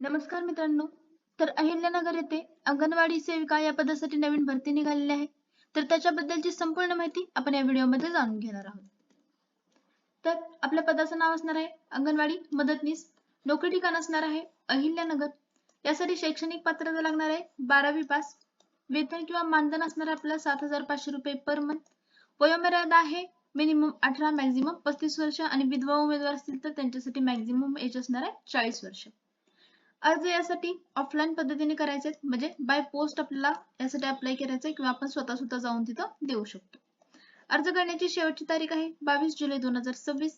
नमस्कार मित्रांनो. तर अहिल्यानगर येथे अंगणवाडी सेविका या पदासाठी नवीन भरती निघालेली आहे. तर त्याच्याबद्दलची संपूर्ण माहिती आपण या व्हिडिओमध्ये जाणून घेणार आहोत. तर आपल्या पदाचं नाव असणार आहे अंगणवाडी मदतनीस. नोकरी ठिकाण असणार आहे अहिल्यानगर. यासाठी शैक्षणिक पात्रता लागणार आहे 12वी पास. वेतन किंवा मानधन असणार आहे आपल्याला 7,500 रुपये पर मंथ. वयोमर्यादा आहे मिनिमम 18 मॅक्झिमम 35 वर्ष आणि विधवा उमेदवार असतील तर त्यांच्यासाठी मॅक्झिमम एज असणार आहे 40 वर्ष. अर्ज यासाठी ऑफलाईन पद्धतीने करायचे म्हणजे बाय पोस्ट आपल्याला यासाठी अप्लाय करायचं किंवा आपण स्वतः जाऊन तिथं देऊ शकतो. अर्ज करण्याची शेवटची तारीख आहे 22 जुलै 2026.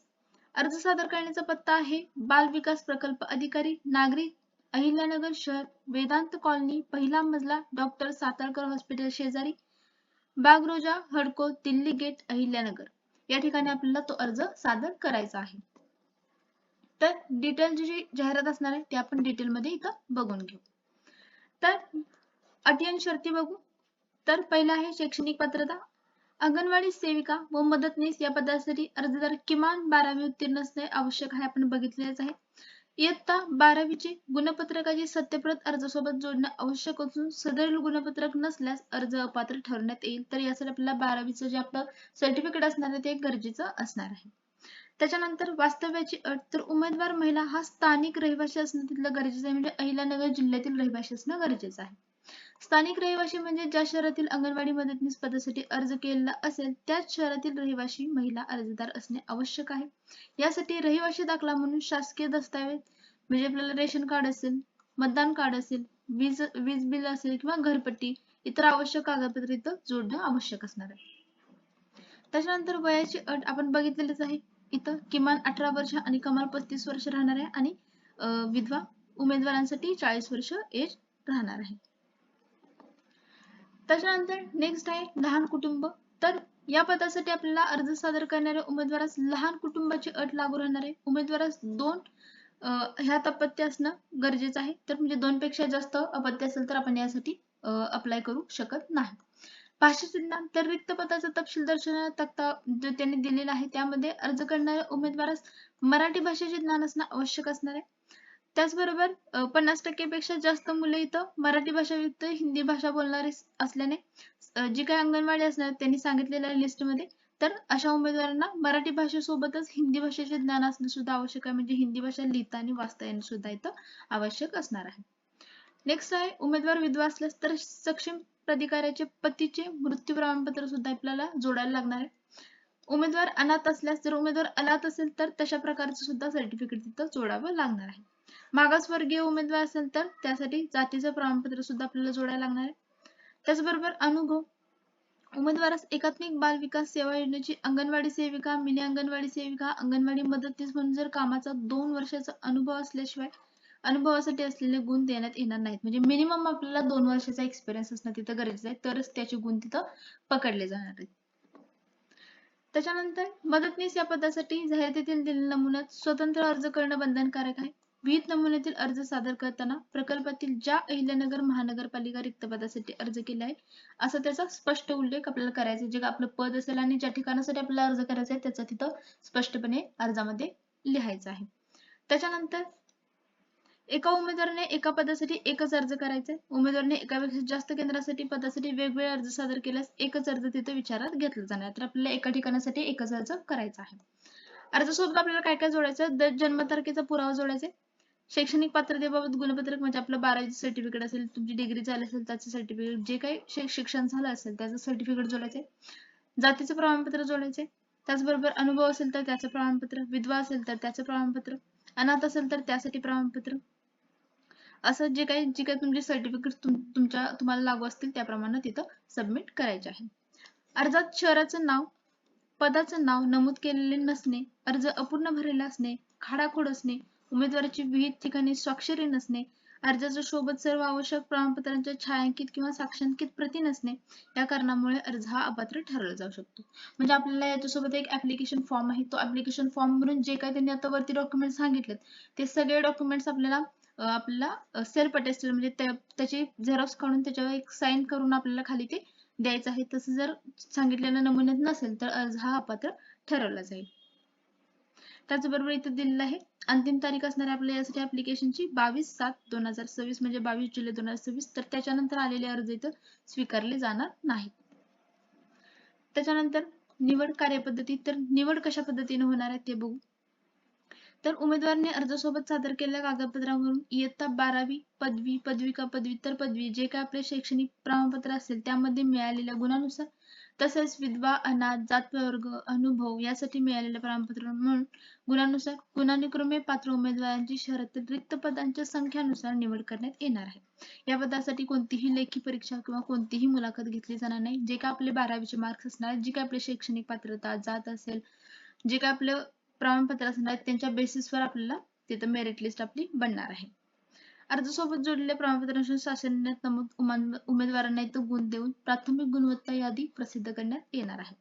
अर्ज सादर करण्याचा पत्ता आहे बाल विकास प्रकल्प अधिकारी नागरी अहिल्यानगर शहर वेदांत कॉलनी पहिला मजला डॉक्टर सातारकर हॉस्पिटल शेजारी बागरोजा हडको दिल्ली गेट अहिल्यानगर या ठिकाणी आपल्याला तो अर्ज सादर करायचा आहे. तर डिटेल जी जाहिरात असणार आहे ते आपण डिटेल मध्ये इथं बघून घेऊ. तर अटी आणि शर्ती बघू. तर पहिला आहे शैक्षणिक पात्रता. अंगणवाडी सेविका व मदतनीस या पदासाठी अर्जदार किमान 12वी उत्तीर्ण असणे आवश्यक आहे. आपण बघितलेच आहे. इयत्ता 12वीचे गुणपत्रकाची सत्यप्रत अर्जासोबत जोडणे आवश्यक असून सदर गुणपत्रक नसल्यास अर्ज अपात्र ठरवण्यात येईल. तर यासाठी आपल्याला 12वीचं जे आपलं सर्टिफिकेट असणार आहे ते गरजेचं असणार आहे. त्याच्यानंतर वास्तव्याची अट. तर उमेदवार महिला हा स्थानिक रहिवासी असणं तिथलं गरजेचं आहे. म्हणजे अहिल्यानगर जिल्ह्यातील रहिवासी असणं गरजेचं आहे. स्थानिक रहिवासी म्हणजे ज्या शहरातील अंगणवाडी मदतनीस पदासाठी अर्ज केलेला असेल त्याच शहरातील रहिवासी महिला अर्जदार असणे आवश्यक आहे. यासाठी रहिवासी दाखला म्हणून शासकीय दस्तावेज म्हणजे आपल्याला रेशन कार्ड असेल, मतदान कार्ड असेल, वीज बिल असेल किंवा घरपट्टी इतर आवश्यक कागदपत्रे इथं जोडणं आवश्यक असणार आहे. त्याच्यानंतर वयाची अट आपण बघितलेलीच आहे. इथं किमान 18 वर्ष आणि कमाल 35 वर्ष राहणार आहे आणि विधवा उमेदवारांसाठी 40 वर्ष एज राहणार आहे. त्याच्यानंतर नेक्स्ट आहे लहान कुटुंब. तर या पदासाठी आपल्याला अर्ज सादर करणाऱ्या उमेदवारास लहान कुटुंबाची अट लागू राहणार आहे. उमेदवारास 2 ह्यात अपत्य असणं गरजेचं आहे. तर म्हणजे 2 पेक्षा जास्त अपत्य असेल तर आपण यासाठी अप्लाय करू शकत नाही. भाषा ज्ञान. तर रिक्त पदाचा तपशील दर्शवणारा तक्ता जो त्यांनी दिलेला आहे त्यामध्ये अर्ज करणाऱ्या उमेदवारास मराठी भाषेचे ज्ञान असणं आवश्यक असणार आहे. त्याचबरोबर 50% पेक्षा जास्त मुले इथं मराठी भाषा व्यतिरिक्त हिंदी भाषा बोलणारे असल्याने जी काही अंगणवाडी असणार त्यांनी सांगितलेल्या लिस्टमध्ये तर अशा उमेदवारांना मराठी भाषेसोबतच हिंदी भाषेचे ज्ञान असणे सुद्धा आवश्यक आहे. म्हणजे हिंदी भाषा लिहिता आणि वाचता येणे सुद्धा इथं आवश्यक असणार आहे. नेक्स्ट आहे उमेदवार विधवा असल्यास तर सक्षम प्राधिकाऱ्याचे पतीचे मृत्यू प्रमाणपत्र सुद्धा आपल्याला जोडायला लागणार आहे. उमेदवार अनाथ असल्यास जर उमेदवार अनाथ असेल तर तशा प्रकारचं सुद्धा सर्टिफिकेट तिथं जोडावं लागणार आहे. मागासवर्गीय उमेदवार असेल तर त्यासाठी जातीचं प्रमाणपत्र सुद्धा आपल्याला जोडायला लागणार आहे. त्याचबरोबर अनुभव. उमेदवारास एकात्मिक बाल विकास सेवा योजनेची अंगणवाडी सेविका, मिनी अंगणवाडी सेविका, अंगणवाडी मदतनीस म्हणून जर कामाचा 2 वर्षाचा अनुभव असल्याशिवाय अनुभवासाठी असलेले गुण देण्यात येणार नाहीत. म्हणजे मिनिमम आपल्याला 2 वर्षाचा एक्सपिरियन्स असणं तिथं गरजेचं आहे तरच त्याचे गुण तिथं पकडले जाणार आहेत. त्याच्यानंतर मदतनीस या पदासाठी जाहिरातीतील दिलेल्या नमुन्यात स्वतंत्र अर्ज करणं बंधनकारक आहे. विहित नमुन्यातील अर्ज सादर करताना प्रकल्पातील ज्या अहिल्यानगर महानगरपालिका रिक्त पदासाठी अर्ज केला आहे असा त्याचा स्पष्ट उल्लेख आपल्याला करायचा. जे आपलं पद असेल आणि ज्या ठिकाणासाठी आपल्याला अर्ज करायचा आहे त्याचा तिथं स्पष्टपणे अर्जामध्ये लिहायचं आहे. त्याच्यानंतर एका उमेदवाराने एका पदासाठी एकच अर्ज करायचा आहे. उमेदवाराने एकापेक्षा जास्त केंद्रासाठी पदासाठी वेगवेगळे अर्ज सादर केल्यास एकच अर्ज तिथे विचारात घेतला जाणार. तर आपल्याला एका ठिकाणासाठी एकच अर्ज करायचा आहे. अर्जासोबत आपल्याला काय काय जोडायचं? जन्मतारखेचा पुरावा जोडायचा. शैक्षणिक पात्रतेबाबत गुणपत्रक म्हणजे आपलं 12वी सर्टिफिकेट असेल, तुमची डिग्री झाली असेल त्याचं सर्टिफिकेट, जे काही शिक्षण झालं असेल त्याचं सर्टिफिकेट जोडायचे. जातीचं प्रमाणपत्र जोडायचे. त्याचबरोबर अनुभव असेल तर त्याचं प्रमाणपत्र, विधवा असेल तर त्याचं प्रमाणपत्र, अनाथ असेल तर त्यासाठी प्रमाणपत्र. असं जे काही तुमचे सर्टिफिकेट तुम्हाला लागू असतील त्याप्रमाणे तिथं सबमिट करायचे आहे. अर्जात शहराचं नाव, पदाचं नाव नमूद केलेले नसणे, अर्ज अपूर्ण भरलेला असणे, खाडाखोड असणे, उमेदवाराची विहित ठिकाणी स्वाक्षरी नसणे, अर्जाच्या सोबत सर्व आवश्यक प्रमाणपत्रांच्या छायांकित किंवा साक्षांकित प्रती नसणे या कारणामुळे अर्ज हा अपात्र ठरवला जाऊ शकतो. म्हणजे आपल्याला याच्यासोबत एक ऍप्लिकेशन फॉर्म आहे. तो ऍप्लिकेशन फॉर्म भरून जे काही त्यांनी आता वरती डॉक्युमेंट सांगितलेत ते सगळे डॉक्युमेंट्स आपल्याला सेल्फ अटेस्टेड म्हणजे त्याची झेरॉक्स काढून त्याच्यावर एक साइन करून आपल्याला खाली ते द्यायचं आहे. तसं जर सांगितलेल्या नमुन्यात नसेल तर अर्ज हा अपात्र ठरवला जाईल. त्याचबरोबर इथे दिलेलं आहे अंतिम तारीख असणार आहे आपल्या यासाठी ऍप्लिकेशनची 22/7/2026 म्हणजे 22 जुलै 2026. तर त्याच्यानंतर आलेले अर्ज इथं स्वीकारले जाणार नाहीत. त्याच्यानंतर निवड कार्यपद्धती. तर निवड कशा पद्धतीने होणार आहे ते बघू. तर उमेदवाराने अर्जासोबत सादर केलेल्या कागदपत्रांवरून इयत्ता 12वी, पदवी, पदविका, पदव्युत्तर पदवी जे काय आपले शैक्षणिक प्रमाणपत्र असेल त्यामध्ये मिळालेल्या गुणानुसार, तसेच विधवा, अनाथ, जात-वर्ग, अनुभव यासाठी मिळालेल्या प्रमाणपत्र म्हणून गुणानुसार गुणानुक्रमे पात्र उमेदवारांची शहरातील रिक्त पदांच्या संख्यानुसार निवड करण्यात येणार आहे. या पदासाठी कोणतीही लेखी परीक्षा किंवा कोणतीही मुलाखत घेतली जाणार नाही. जे काय आपले 12वीचे मार्क्स असणार, जी काय आपली शैक्षणिक पात्रता, जात असेल, जे काय आपलं प्रमाणपत्र असणार आहेत त्यांच्या बेसिसवर आपल्याला तिथं मेरिट लिस्ट आपली बनणार आहे. अर्जासोबत जोडलेल्या प्रमाणपत्रानुसार शासनाने नमूद उमेदवारांना इथं गुण देऊन प्राथमिक गुणवत्ता यादी प्रसिद्ध करण्यात येणार आहे.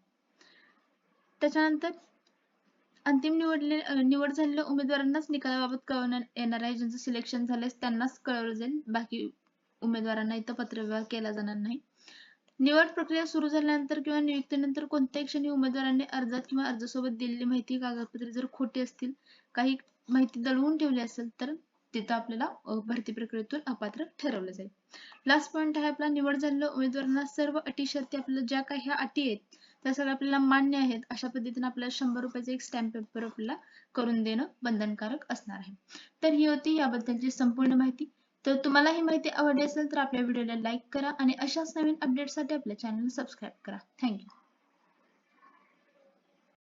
त्याच्यानंतर अंतिम निवड झालेल्या उमेदवारांनाच निकालाबाबत कळवण्यात येणार आहे. ज्यांचं सिलेक्शन झालंय त्यांनाच कळवलं जाईल. बाकी उमेदवारांना इथं पत्रव्यवहार केला जाणार नाही. निवड प्रक्रिया सुरू झाल्यानंतर किंवा नियुक्तीनंतर कोणत्याही क्षणी उमेदवारांनी अर्जात किंवा अर्जासोबत दिलेली माहिती कागदपत्रे जर खोटी असतील, काही माहिती दडवून ठेवली असेल तर तिथं आपल्याला भरती प्रक्रियेतून अपात्र ठरवलं जाईल. लास्ट पॉइंट आहे आपला निवड झालेल्या उमेदवारांना सर्व अटी शर्ती आपल्याला ज्या काही ह्या अटी आहेत त्या सगळ्या आपल्याला मान्य आहेत अशा पद्धतीने आपल्याला 100 रुपयाचा एक स्टॅम्प पेपर आपल्याला करून देणं बंधनकारक असणार आहे. तर ही होती याबद्दलची संपूर्ण माहिती. तर तुम्हाला ही माहिती आवडली असेल तर आपल्या व्हिडिओला लाईक करा आणि अशाच नवीन अपडेटसाठी आपल्या चॅनलला सबस्क्राईब करा. थँक्यू.